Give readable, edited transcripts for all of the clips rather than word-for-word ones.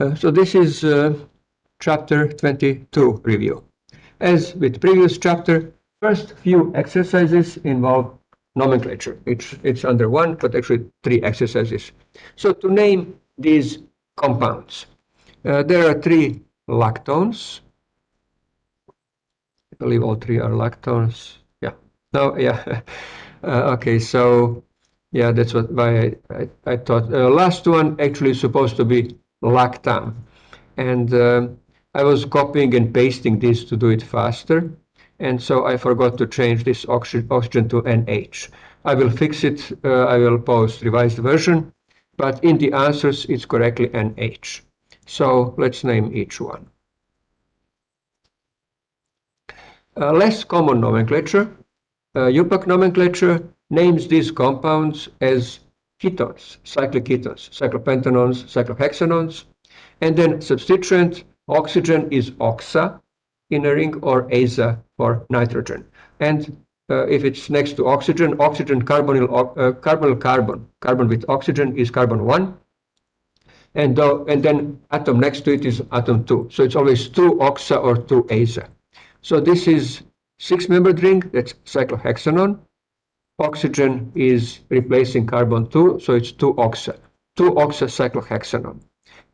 So this is chapter 22 review. As with previous chapter, first few exercises involve nomenclature. It's under one, but actually 3 exercises. So to name these compounds, there are 3 lactones. I believe all 3 are lactones. Yeah. No, yeah. Okay, so yeah, that's why I thought. Last one actually is supposed to be lactam. And I was copying and pasting this to do it faster. And so I forgot to change this oxygen to NH. I will fix it. I will post revised version. But in the answers, it's correctly NH. So let's name each one. Less common nomenclature. IUPAC nomenclature names these compounds as ketones, cyclic ketones, cyclopentanones, cyclohexanones. And then substituent oxygen is oxa in a ring or aza for nitrogen. And if it's next to oxygen, carbon with oxygen is carbon 1. And then atom next to it is atom 2. So it's always 2 oxa or 2 aza. So this is 6-membered ring, that's cyclohexanon. Oxygen is replacing carbon 2, so it's 2 oxa. 2 oxa cyclohexanon.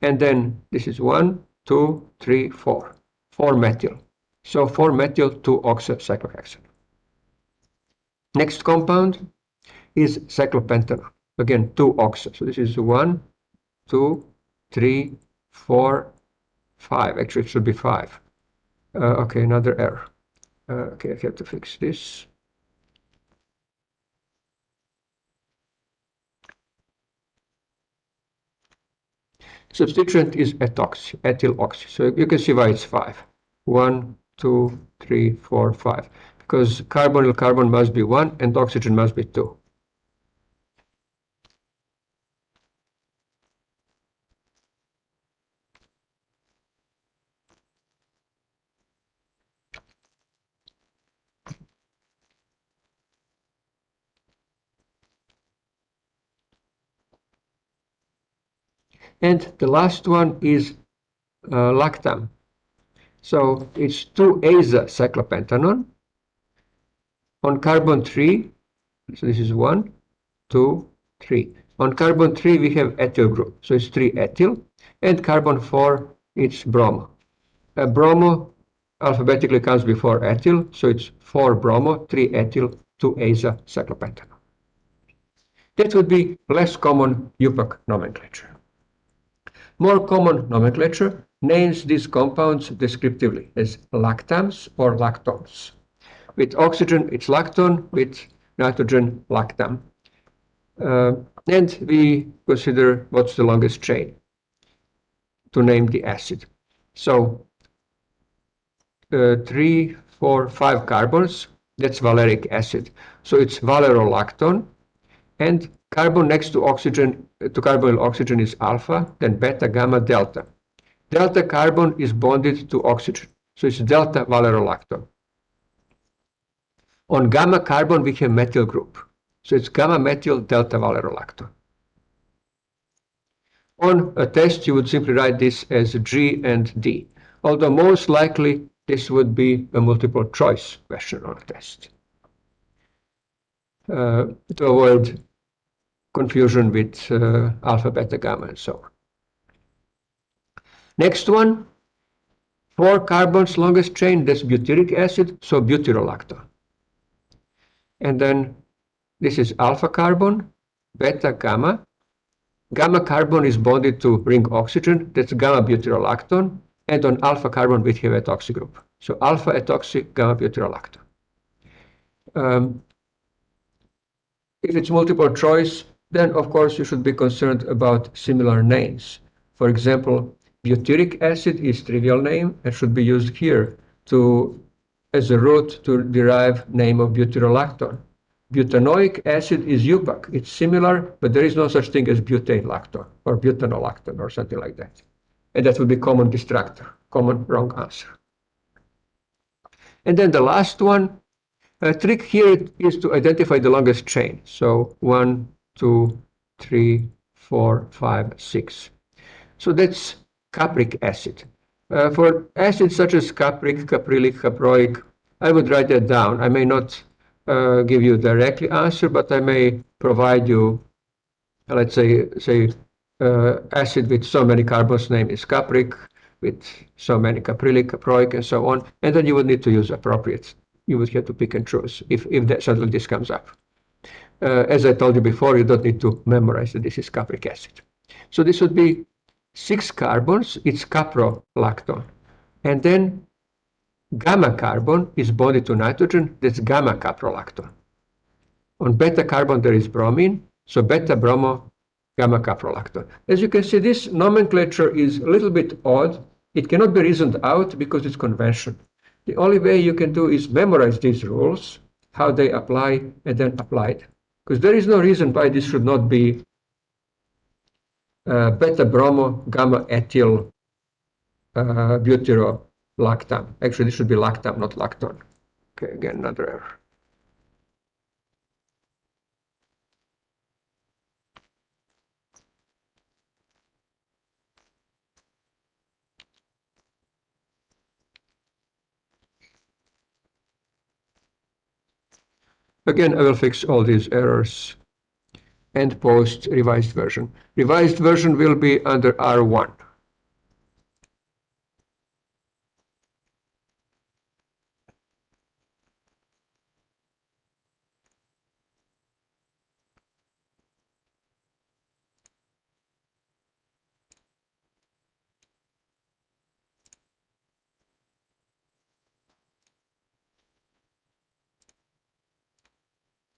And then this is 1, 2, 3, 4. 4 methyl. So 4 methyl, 2 oxa cyclohexanon. Next compound is cyclopentanone. Again, 2 oxa. So this is 1, 2, 3, 4, 5. Actually, it should be 5. Okay, another error. Okay, I have to fix this. Substituent is ethyl oxy. So you can see why it's 5. 1, 2, 3, 4, 5. Because carbonyl carbon must be 1 and oxygen must be 2. And the last one is lactam. So it's 2-aza cyclopentanone. On carbon 3, so this is 1, 2, 3. On carbon 3 we have ethyl group, so it's 3-ethyl. And carbon 4, it's bromo. Bromo alphabetically comes before ethyl, so it's 4-bromo, 3-ethyl, 2-aza cyclopentanone. That would be less common IUPAC nomenclature. More common nomenclature names these compounds descriptively as lactams or lactones. With oxygen, it's lactone. With nitrogen, lactam. And we consider what's the longest chain to name the acid. So 3, 4, 5 carbons, that's valeric acid. So it's valerolactone. And carbon next to oxygen, to carbonyl oxygen is alpha, then beta, gamma, delta. Delta carbon is bonded to oxygen, so it's delta valerolactone. On gamma carbon, we have methyl group, so it's gamma methyl delta valerolactone. On a test, you would simply write this as G and D, although most likely this would be a multiple choice question on a test. To avoid confusion with alpha, beta, gamma, and so on. Next one, 4 carbons longest chain, that's butyric acid, so butyrolactone. And then this is alpha carbon, beta, gamma. Gamma carbon is bonded to ring oxygen, that's gamma butyrolactone. And on alpha carbon we have ethoxy group. So alpha ethoxy, gamma butyrolactone. If it's multiple choice, then of course you should be concerned about similar names. For example, butyric acid is trivial name and should be used here as a root to derive name of butyrolactone. Butanoic acid is IUPAC. It's similar, but there is no such thing as butane lactone or butanolactone or something like that. And that would be common distractor, common wrong answer. And then the last one, a trick here is to identify the longest chain. So 1, 2, 3, 4, 5, 6. So that's capric acid. For acids such as capric, caprylic, caproic, I would write that down. I may not give you directly answer, but I may provide you, let's say acid with so many carbons name is capric, with so many caprylic, caproic, and so on, and then you would need to use appropriate. You would have to pick and choose if suddenly this comes up. As I told you before, you don't need to memorize that this is capric acid. So this would be 6 carbons, it's caprolactone. And then gamma carbon is bonded to nitrogen, that's gamma caprolactone. On beta carbon there is bromine, so beta bromo gamma caprolactone. As you can see, this nomenclature is a little bit odd. It cannot be reasoned out because it's convention. The only way you can do is memorize these rules, how they apply, and then apply it. Because there is no reason why this should not be beta bromo gamma ethyl butyrolactam. Actually, this should be lactam, not lactone. Okay, again, another error. Again, I will fix all these errors and post revised version. Revised version will be under R1.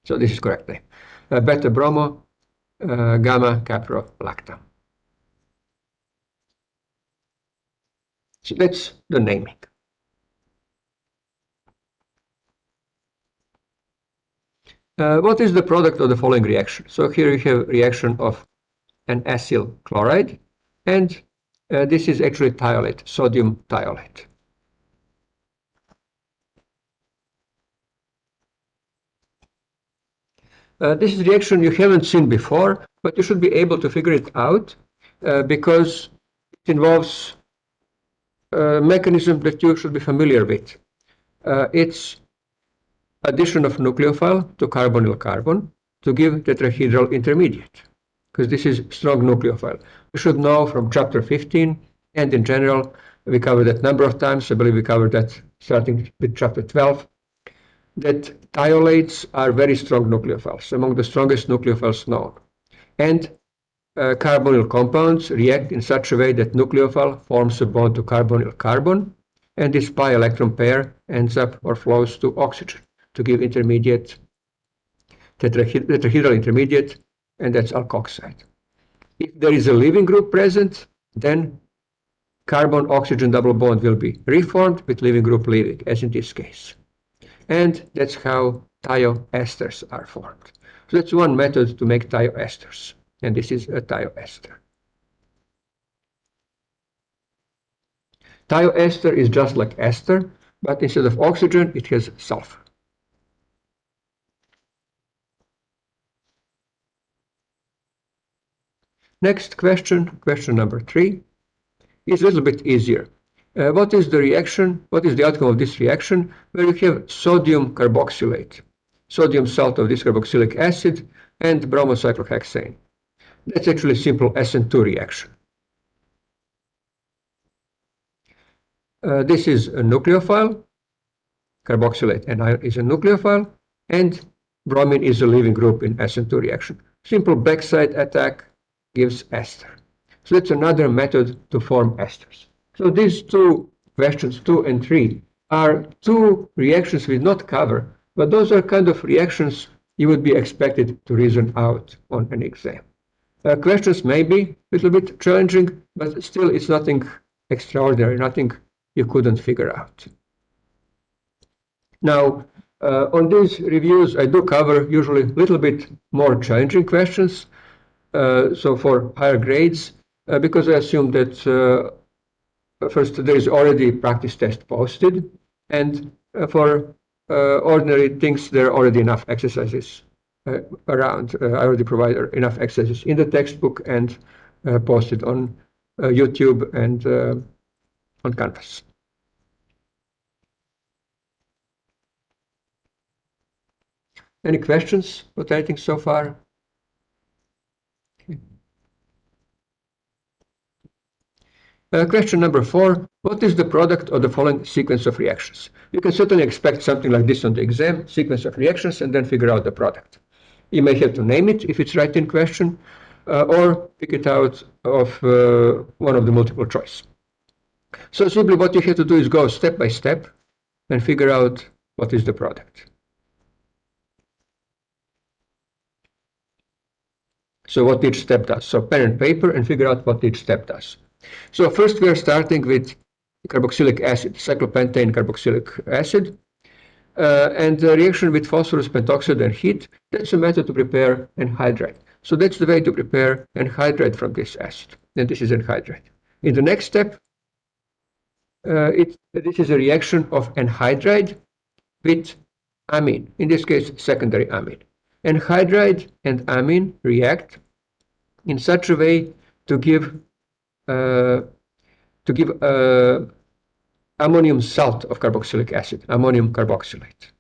So this is correct. Beta bromo gamma caprolactam. So that's the naming. What is the product of the following reaction? So here you have reaction of an acyl chloride, and this is actually thiolate, sodium thiolate. This is a reaction you haven't seen before, but you should be able to figure it out because it involves a mechanism that you should be familiar with. It's addition of nucleophile to carbonyl carbon to give tetrahedral intermediate, because this is strong nucleophile. You should know from chapter 15, and in general, we covered that number of times. I believe we covered that starting with chapter 12, that thiolates are very strong nucleophiles, among the strongest nucleophiles known. And carbonyl compounds react in such a way that nucleophile forms a bond to carbonyl carbon, and this pi electron pair ends up or flows to oxygen to give intermediate, tetrahedral intermediate, and that's alkoxide. If there is a leaving group present, then carbon-oxygen double bond will be reformed with leaving group leaving, as in this case. And that's how thioesters are formed. So that's one method to make thioesters, and this is a thioester. Thioester is just like ester, but instead of oxygen, it has sulfur. Next question, question number 3, is a little bit easier. What is the reaction? What is the outcome of this reaction where you have sodium carboxylate, sodium salt of this carboxylic acid, and bromocyclohexane? That's actually a simple SN2 reaction. This is a nucleophile, carboxylate anion is a nucleophile, and bromine is a leaving group in SN2 reaction. Simple backside attack gives ester. So that's another method to form esters. So these two questions, 2 and 3, are two reactions we did not cover, but those are kind of reactions you would be expected to reason out on an exam. Questions may be a little bit challenging, but still it's nothing extraordinary, nothing you couldn't figure out. Now, on these reviews, I do cover usually a little bit more challenging questions, so for higher grades, because I assume that first, there is already practice test posted, and for ordinary things, there are already enough exercises around. I already provide enough exercises in the textbook and posted on YouTube and on Canvas. Any questions about anything so far? Question number 4, what is the product of the following sequence of reactions? You can certainly expect something like this on the exam, sequence of reactions, and then figure out the product. You may have to name it if it's right in question, or pick it out of one of the multiple choice. So simply what you have to do is go step by step and figure out what is the product. So what each step does. So pen and paper and figure out what each step does. So first we are starting with carboxylic acid, cyclopentane carboxylic acid, and the reaction with phosphorus pentoxide and heat. That's a method to prepare anhydride. So that's the way to prepare anhydride from this acid. And this is anhydride. In the next step, this is a reaction of anhydride with amine, in this case secondary amine. Anhydride and amine react in such a way to give ammonium salt of carboxylic acid, ammonium carboxylate.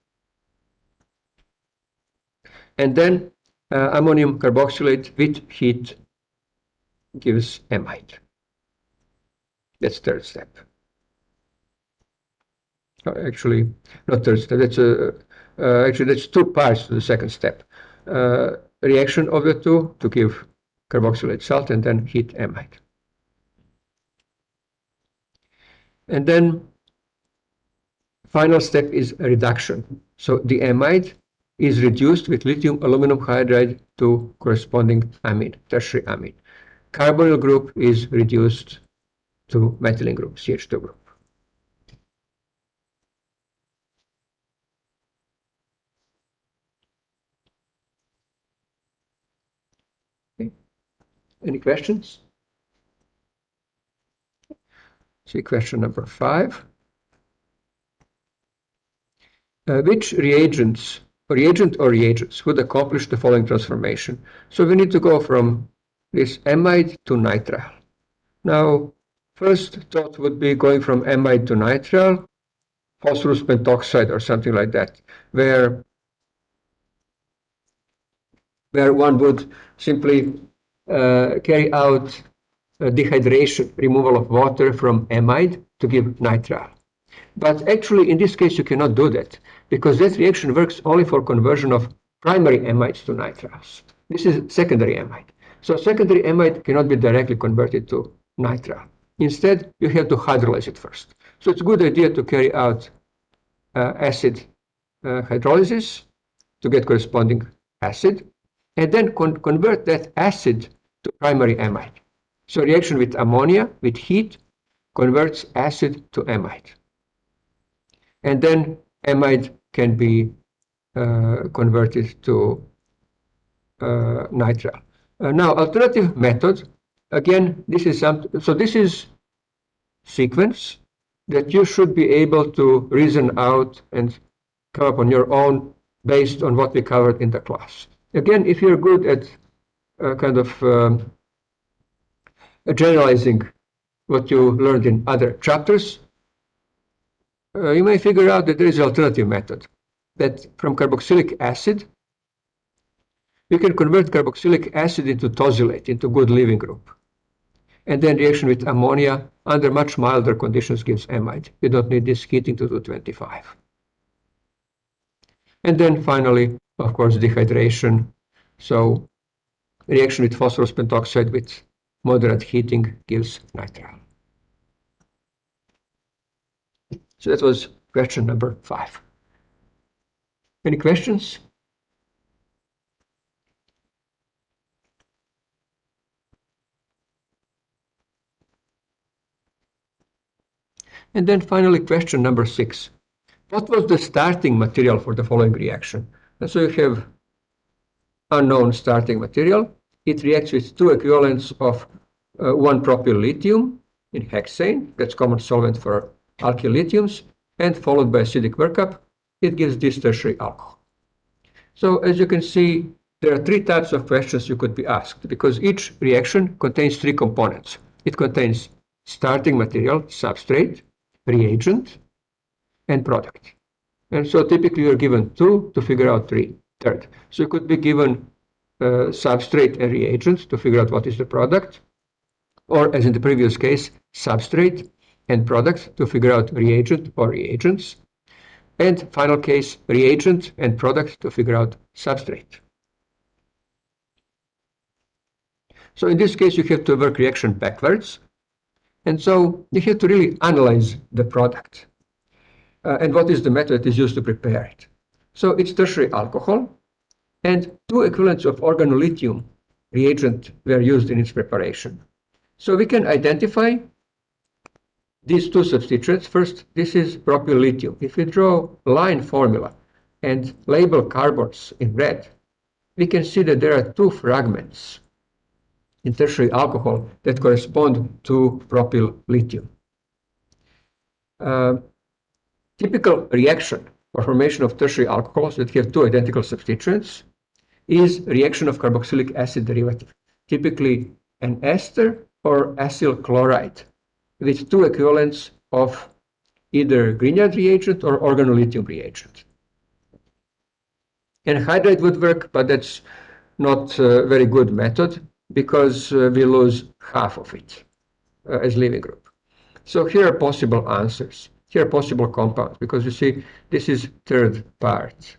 And then ammonium carboxylate with heat gives amide. That's third step. Actually, not third step. That's actually that's two parts to the second step. Reaction of the two to give carboxylate salt and then heat amide. And then final step is reduction. So the amide is reduced with lithium aluminum hydride to corresponding amine, tertiary amine. Carbonyl group is reduced to methylene group, CH2 group. Okay. Any questions? See question number 5. Which reagent or reagents would accomplish the following transformation? So we need to go from this amide to nitrile. Now, first thought would be going from amide to nitrile, phosphorus pentoxide or something like that, where one would simply carry out dehydration, removal of water from amide to give nitrile. But actually, in this case, you cannot do that because that reaction works only for conversion of primary amides to nitriles. This is secondary amide. So secondary amide cannot be directly converted to nitrile. Instead, you have to hydrolyze it first. So it's a good idea to carry out acid hydrolysis to get corresponding acid, and then convert that acid to primary amide. So reaction with ammonia, with heat, converts acid to amide. And then amide can be converted to nitrile. Now, alternative method, again, this is something, so this is sequence that you should be able to reason out and come up on your own based on what we covered in the class. Again, if you're good at kind of generalizing what you learned in other chapters, you may figure out that there is an alternative method, that from carboxylic acid, you can convert carboxylic acid into tosylate, into good leaving group. And then reaction with ammonia under much milder conditions gives amide. You don't need this heating to 225. And then finally, of course, dehydration. So reaction with phosphorus pentoxide with moderate heating gives nitrile. So that was question number 5. Any questions? And then finally, question number 6. What was the starting material for the following reaction? And so you have unknown starting material. It reacts with 2 equivalents of 1-propyl lithium in hexane. That's common solvent for alkyl lithiums, and followed by acidic workup. It gives this tertiary alcohol. So as you can see, there are 3 types of questions you could be asked because each reaction contains 3 components. It contains starting material, substrate, reagent, and product. And so typically you're given 2 to figure out 3/3. So you could be given substrate and reagents to figure out what is the product, or as in the previous case, substrate and product to figure out reagent or reagents, and final case, reagent and product to figure out substrate. So in this case, you have to work reaction backwards, and so you have to really analyze the product. And what is the method that is used to prepare it? So it's tertiary alcohol, and 2 equivalents of organolithium reagent were used in its preparation. So we can identify these 2 substituents. First, this is propyl lithium. If we draw line formula and label carbons in red, we can see that there are 2 fragments in tertiary alcohol that correspond to propyl lithium. Typical reaction for formation of tertiary alcohols that have 2 identical substituents is reaction of carboxylic acid derivative, typically an ester or acyl chloride with 2 equivalents of either Grignard reagent or organolithium reagent. Anhydride would work, but that's not a very good method because we lose half of it as leaving group. So here are possible answers. Here are possible compounds, because you see this is 3rd part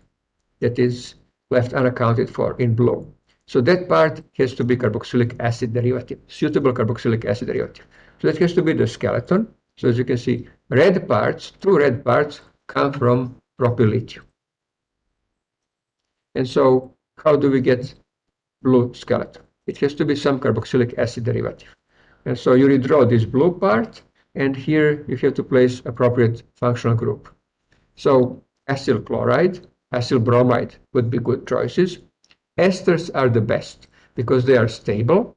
that is left unaccounted for in blue. So that part has to be carboxylic acid derivative, suitable carboxylic acid derivative. So that has to be the skeleton. So as you can see, red parts, 2 red parts come from propyl lithium. And so how do we get blue skeleton? It has to be some carboxylic acid derivative. And so you redraw this blue part, and here you have to place appropriate functional group. So acyl chloride, acyl bromide would be good choices. Esters are the best because they are stable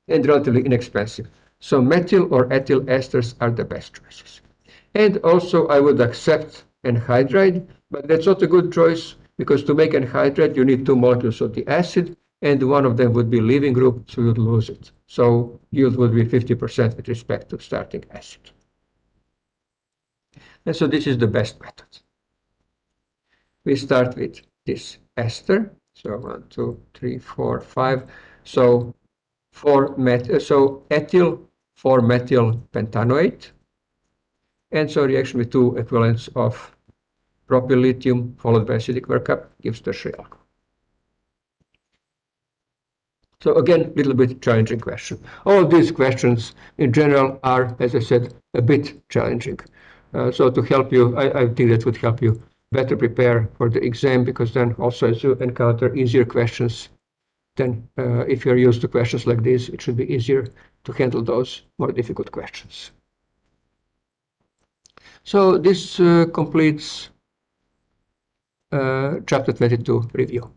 and relatively inexpensive. So methyl or ethyl esters are the best choices. And also I would accept anhydride, but that's not a good choice because to make anhydride you need 2 molecules of the acid, and one of them would be leaving group, so you'd lose it. So yield would be 50% with respect to starting acid. And so this is the best method. We start with this ester. So 1, 2, 3, 4, 5. So ethyl 4-methyl pentanoate. And so reaction with 2 equivalents of propyl lithium followed by acidic workup gives tertiary alcohol. So again, a little bit challenging question. All of these questions in general are, as I said, a bit challenging. So to help you, I think that would help you better prepare for the exam, because then also as you encounter easier questions, then if you're used to questions like this, it should be easier to handle those more difficult questions. So this completes chapter 22 review.